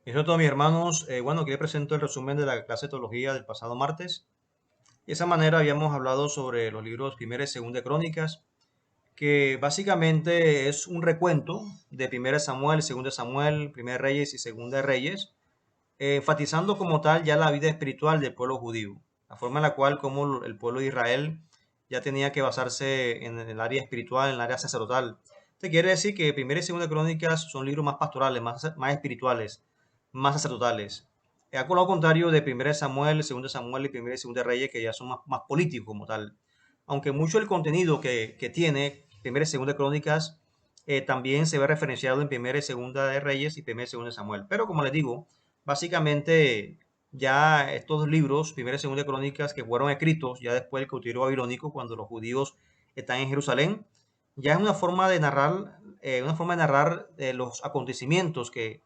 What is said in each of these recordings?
Eso es todo, mis hermanos. Bueno, aquí les presento el resumen de la clase de teología del pasado martes. De esa manera habíamos hablado sobre los libros Primera y Segunda de Crónicas, que básicamente es un recuento de Primera de Samuel, Segunda de Samuel, Primera de Reyes y Segunda de Reyes, enfatizando como tal ya la vida espiritual del pueblo judío, la forma en la cual como el pueblo de Israel ya tenía que basarse en el área espiritual, en el área sacerdotal. Esto quiere decir que Primera y Segunda de Crónicas son libros más pastorales, más espirituales, más sacerdotales. Con lo contrario de Primera de Samuel, Segunda de Samuel y Primera y Segunda de Reyes, que ya son más políticos como tal. Aunque mucho el contenido que tiene Primera y Segunda de Crónicas también se ve referenciado en Primera y Segunda de Reyes y Primera y Segunda de Samuel. Pero como les digo, básicamente ya estos libros, Primera y Segunda de Crónicas, que fueron escritos ya después del cautiverio babilónico, cuando los judíos están en Jerusalén, ya es una forma de narrar los acontecimientos que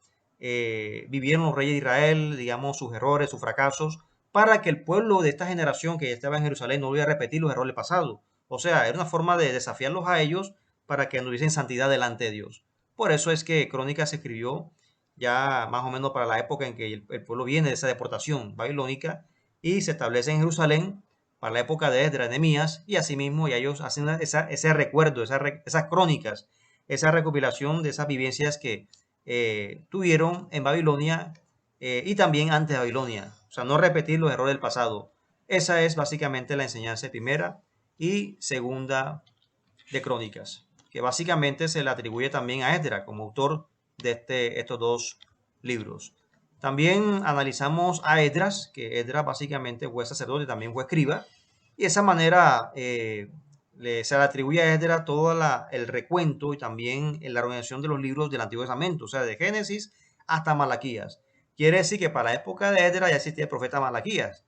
vivieron los reyes de Israel, digamos, sus errores, sus fracasos, para que el pueblo de esta generación que ya estaba en Jerusalén no volviera a repetir los errores pasados. O sea, era una forma de desafiarlos a ellos para que anduviesen santidad delante de Dios. Por eso es que Crónicas se escribió ya más o menos para la época en que el pueblo viene de esa deportación babilónica y se establece en Jerusalén para la época de Esdras, Nehemías, y asimismo ya ellos hacen ese recuerdo, esas crónicas, esa recopilación de esas vivencias que tuvieron en Babilonia y también antes de Babilonia. O sea, no repetir los errores del pasado. Esa es básicamente la enseñanza de primera y segunda de Crónicas, que básicamente se le atribuye también a Esdras como autor de estos dos libros. También analizamos a Esdras, que Esdras básicamente fue sacerdote, también fue escriba, y de esa manera se le atribuye a Esdras todo el recuento y también la organización de los libros del Antiguo Testamento, o sea, de Génesis hasta Malaquías. Quiere decir que para la época de Esdras ya existía el profeta Malaquías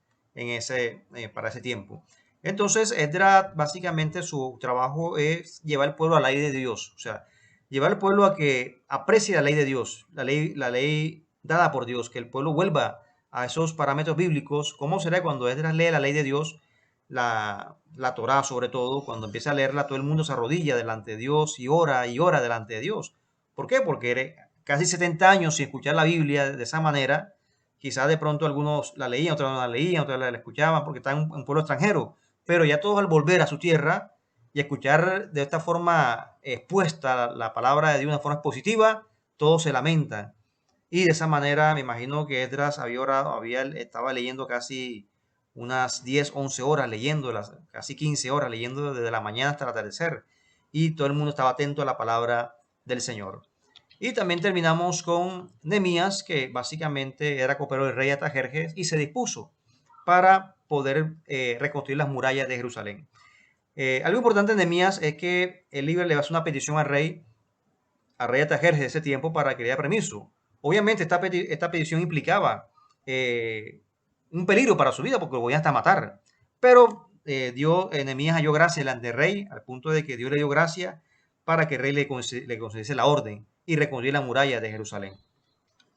para ese tiempo. Entonces, Esdras básicamente su trabajo es llevar al pueblo a la ley de Dios, o sea, llevar al pueblo a que aprecie la ley de Dios, la ley dada por Dios, que el pueblo vuelva a esos parámetros bíblicos. ¿Cómo será cuando Esdras lee la ley de Dios, la Torá sobre todo, cuando empieza a leerla, todo el mundo se arrodilla delante de Dios y ora delante de Dios? ¿Por qué? Porque casi 70 años sin escuchar la Biblia de esa manera, quizás de pronto algunos la leían, otros no la leían, otros la escuchaban porque están en un pueblo extranjero, pero ya todos al volver a su tierra y escuchar de esta forma expuesta la palabra de Dios de una forma positiva, todos se lamentan. Y de esa manera me imagino que Esdras había orado, estaba leyendo casi unas 10 11 horas leyendo, casi 15 horas leyendo desde la mañana hasta el atardecer. Y todo el mundo estaba atento a la palabra del Señor. Y también terminamos con Nehemías, que básicamente era cooperador del rey Artajerjes y se dispuso para poder reconstruir las murallas de Jerusalén. Algo importante de Nehemías es que el líder le hace una petición al rey Artajerjes de ese tiempo para que le diera permiso. Obviamente esta petición implicaba un peligro para su vida porque lo podían hasta matar. Pero Nehemías halló gracia delante del rey, al punto de que Dios le dio gracia para que el rey le concediese la orden y reconstruir la muralla de Jerusalén.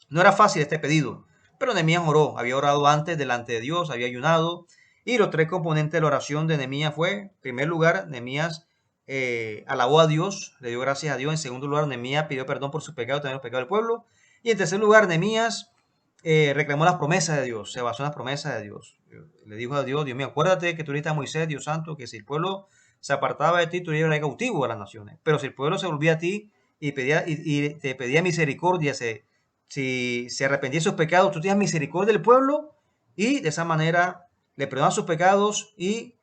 No era fácil este pedido, pero Nehemías oró, había orado antes delante de Dios, había ayunado, y los tres componentes de la oración de Nehemías fue, en primer lugar, Nehemías alabó a Dios, le dio gracias a Dios. En segundo lugar, Nehemías pidió perdón por sus pecados, también los pecados del pueblo. Y en tercer lugar, Nehemías reclamó las promesas de Dios, se basó en las promesas de Dios. Le dijo a Dios, Dios mío, acuérdate que tú dijiste a Moisés, Dios santo, que si el pueblo se apartaba de ti, tú ibas a ir cautivo a las naciones. Pero si el pueblo se volvía a ti y te pedía misericordia, si se arrepentía de sus pecados, tú tienes misericordia del pueblo y de esa manera le perdonan sus pecados y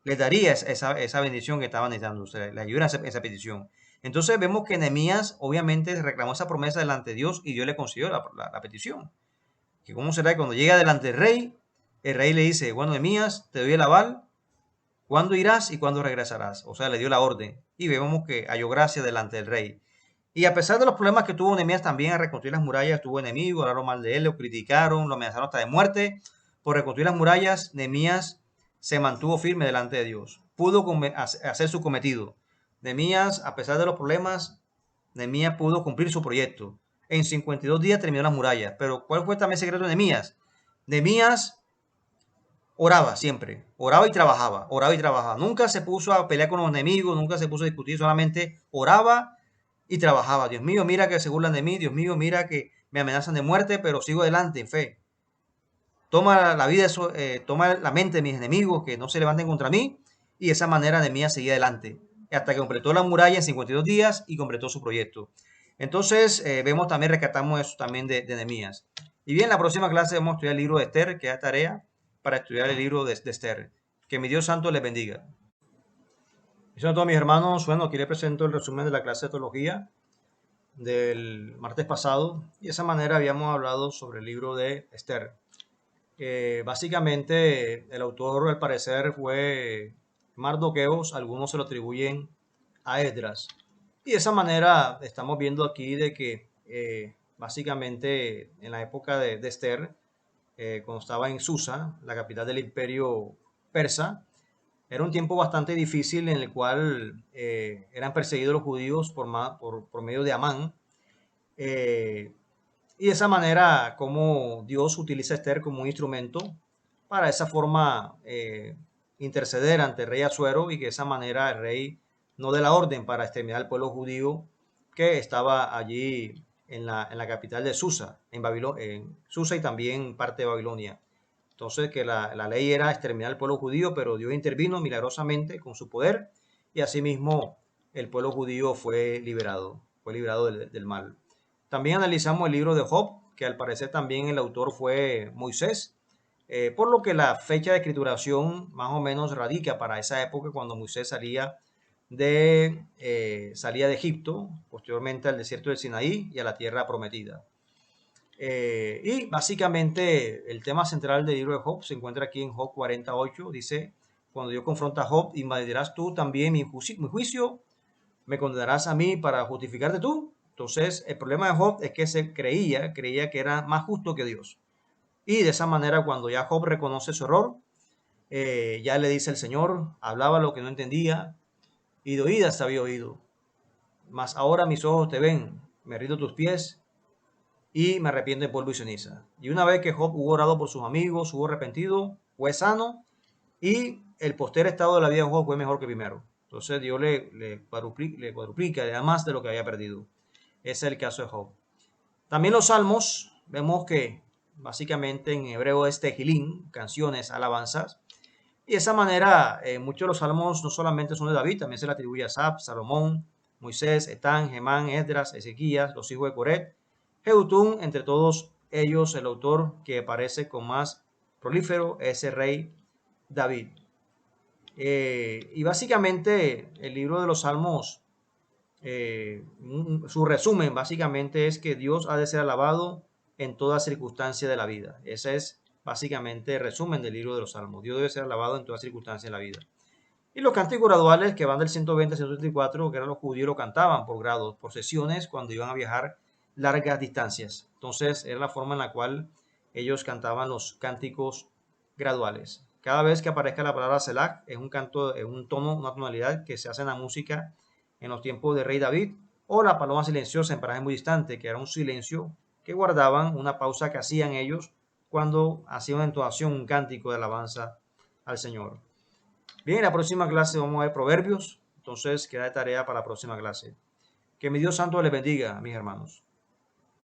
les daría esa bendición que estaban necesitando, le ayudan a esa petición. Entonces vemos que Nehemías obviamente reclamó esa promesa delante de Dios y Dios le concedió la petición. Que cómo será que cuando llega delante del rey, el rey le dice, bueno, Nehemías, te doy el aval, ¿cuándo irás y cuándo regresarás? O sea, le dio la orden y vemos que halló gracia delante del rey. Y a pesar de los problemas que tuvo Nehemías también a reconstruir las murallas, tuvo enemigos, hablaron mal de él, lo criticaron, lo amenazaron hasta de muerte. Por reconstruir las murallas, Nehemías se mantuvo firme delante de Dios. Pudo hacer su cometido. Nehemías, a pesar de los problemas, Nehemías pudo cumplir su proyecto. En 52 días terminó las murallas. Pero ¿cuál fue también el secreto de Nehemías? Nehemías oraba siempre, oraba y trabajaba, oraba y trabajaba. Nunca se puso a pelear con los enemigos, nunca se puso a discutir, solamente oraba y trabajaba. Dios mío, mira que se burlan de mí. Dios mío, mira me amenazan de muerte, pero sigo adelante en fe. Toma la vida, toma la mente de mis enemigos, que no se levanten contra mí, y de esa manera Nehemías seguía adelante, hasta que completó la muralla en 52 días y completó su proyecto. Entonces, vemos también, rescatamos eso también de Nehemías. Y bien, en la próxima clase vamos a estudiar el libro de Esther, que es tarea para estudiar el libro de Esther. Que mi Dios santo les bendiga. Eso a todos mis hermanos. Bueno, aquí les presento el resumen de la clase de teología del martes pasado. Y de esa manera habíamos hablado sobre el libro de Esther. Básicamente, el autor, al parecer, fue Mardoqueos. Algunos se lo atribuyen a Esdras. Y de esa manera estamos viendo aquí de que básicamente en la época de Esther, cuando estaba en Susa, la capital del imperio persa, era un tiempo bastante difícil en el cual eran perseguidos los judíos por medio de Amán. eh, y de esa manera, como Dios utiliza a Esther como un instrumento para esa forma interceder ante el rey Asuero, y que de esa manera el rey no dé la orden para exterminar al pueblo judío que estaba allí en la capital de Susa, en Susa y también parte de Babilonia. Entonces, que la ley era exterminar al pueblo judío, pero Dios intervino milagrosamente con su poder, y asimismo el pueblo judío fue liberado del mal. También analizamos el libro de Job, que al parecer también el autor fue Moisés, por lo que la fecha de escrituración más o menos radica para esa época cuando Moisés salía de Egipto, posteriormente al desierto del Sinaí y a la tierra prometida. Y básicamente el tema central del libro de Job se encuentra aquí en Job 48. Dice: cuando Dios confronta a Job, invalidarás tú también mi juicio, me condenarás a mí para justificarte tú. Entonces, el problema de Job es que creía que era más justo que Dios. Y de esa manera, cuando ya Job reconoce su error, ya le dice el Señor: hablaba lo que no entendía, y de oídas te había oído, mas ahora mis ojos te ven, me rindo a tus pies y me arrepiento en polvo y ceniza. Y una vez que Job hubo orado por sus amigos, hubo arrepentido, fue sano, y el posterior estado de la vida de Job fue mejor que primero. Entonces Dios le cuadruplica, le da más de lo que había perdido. Ese es el caso de Job. También los salmos, vemos que básicamente en hebreo es Tejilín, canciones, alabanzas. Y de esa manera, muchos de los salmos no solamente son de David, también se le atribuye a Asaf, Salomón, Moisés, Etán, Gemán, Esdras, Ezequías, los hijos de Coret, Jehutún. Entre todos ellos, el autor que aparece con más prolífero es el rey David. Y básicamente el libro de los salmos, su resumen básicamente es que Dios ha de ser alabado en toda circunstancia de la vida. Ese es básicamente el resumen del libro de los salmos. Dios debe ser alabado en toda circunstancia de la vida. Y los cánticos graduales, que van del 120 al 134, que eran los judíos, lo cantaban por grados, por sesiones, cuando iban a viajar largas distancias. Entonces era la forma en la cual ellos cantaban los cánticos graduales. Cada vez que aparezca la palabra Selah, es un canto, es un tono, una tonalidad que se hace en la música en los tiempos de rey David, o la paloma silenciosa en parajes muy distantes, que era un silencio que guardaban, una pausa que hacían ellos cuando hacían una entonación, un cántico de alabanza al Señor. Bien, en la próxima clase vamos a ver Proverbios, entonces queda de tarea para la próxima clase. Que mi Dios santo les bendiga, mis hermanos.